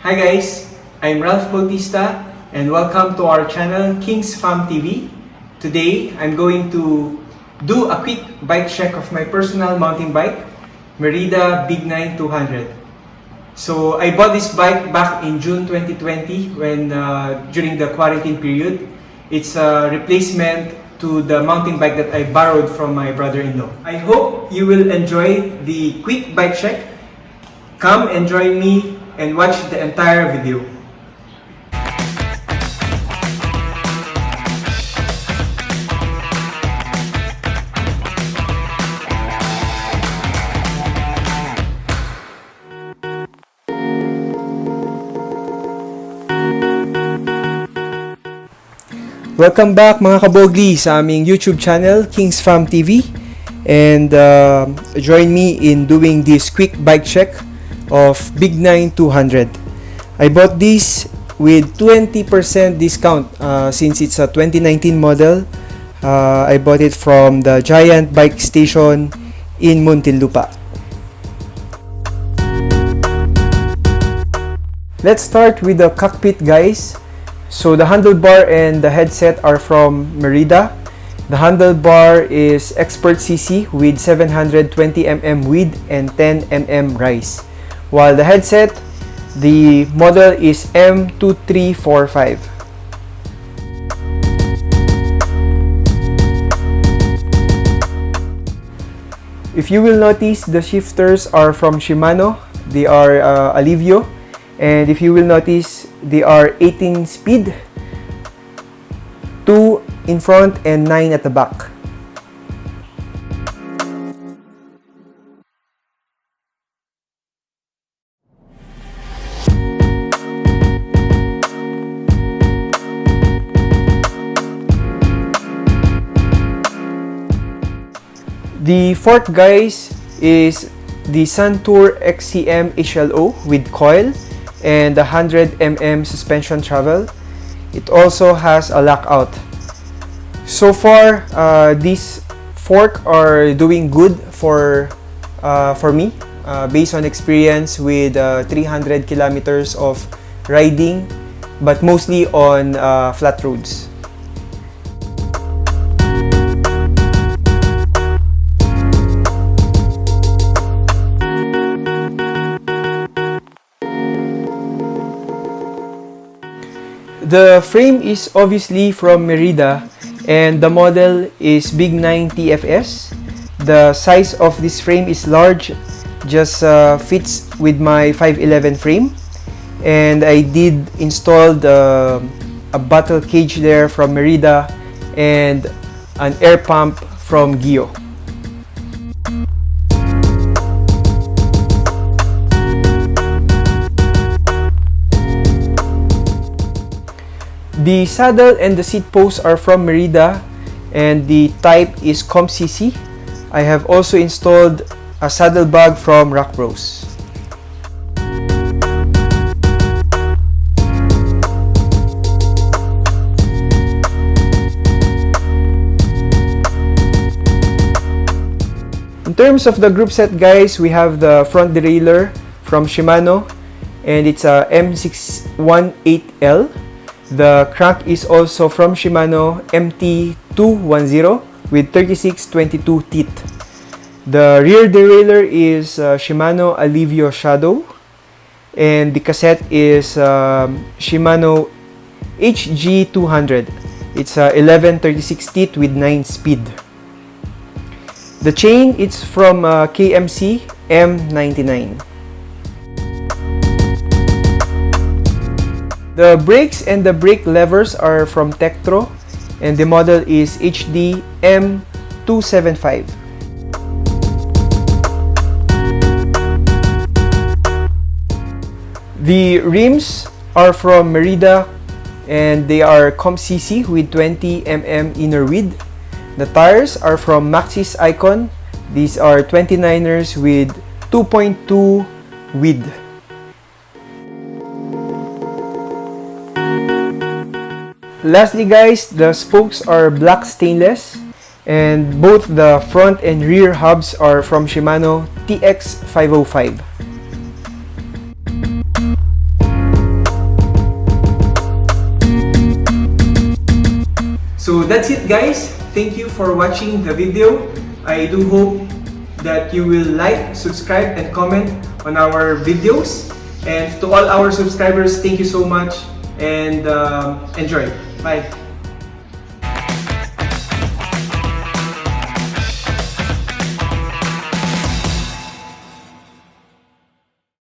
Hi guys, I'm Ralph Bautista and welcome to our channel KingsFam TV. Today, I'm going to do a quick bike check of my personal mountain bike, Merida Big 9 200. So I bought this bike back in June 2020 when during the quarantine period. It's a replacement to the mountain bike that I borrowed from my brother-in-law. I hope you will enjoy the quick bike check. Come and join me and watch the entire video. Welcome back mga ka-bogli sa aming YouTube channel, KingsFam TV. And join me in doing this quick bike check of Big 9 200. I bought this with 20% discount since it's a 2019 model. I bought it from the Giant Bike Station in Muntinlupa. Let's start with the cockpit, guys. So the handlebar and the headset are from Merida. The handlebar is Expert CC with 720mm width and 10mm rise. While the headset, the model is M2345. If you will notice, the shifters are from Shimano. They are Alivio. And if you will notice, they are 18 speed, 2 in front and 9 at the back. The fork, guys, is the Suntour XCM HLO with coil and 100mm suspension travel. It also has a lockout. So far, these fork are doing good for me based on experience with 300 kilometers of riding, but mostly on flat roads. The frame is obviously from Merida and the model is Big 9 TFS. The size of this frame is large, just fits with my 511 frame. And I did install a bottle cage there from Merida and an air pump from Gio. The saddle and the seat posts are from Merida and the type is ComCC. I have also installed a saddle bag from Rock Bros. In terms of the group set, guys, we have the front derailleur from Shimano and it's a M618L. The crank is also from Shimano MT210 with 3622 teeth. The rear derailleur is Shimano Alivio Shadow and the cassette is Shimano HG200. It's 1136 teeth with 9 speed. The chain is from KMC M99. The brakes and the brake levers are from Tektro and the model is HD M275. The rims are from Merida and they are ComCC with 20mm inner width. The tires are from Maxxis Icon. These are 29ers with 2.2 width. Lastly, guys, the spokes are black stainless and both the front and rear hubs are from Shimano TX505. So that's it, guys. Thank you for watching the video. I do hope that you will like, subscribe, and comment on our videos. And to all our subscribers, thank you so much, and enjoy. Bye.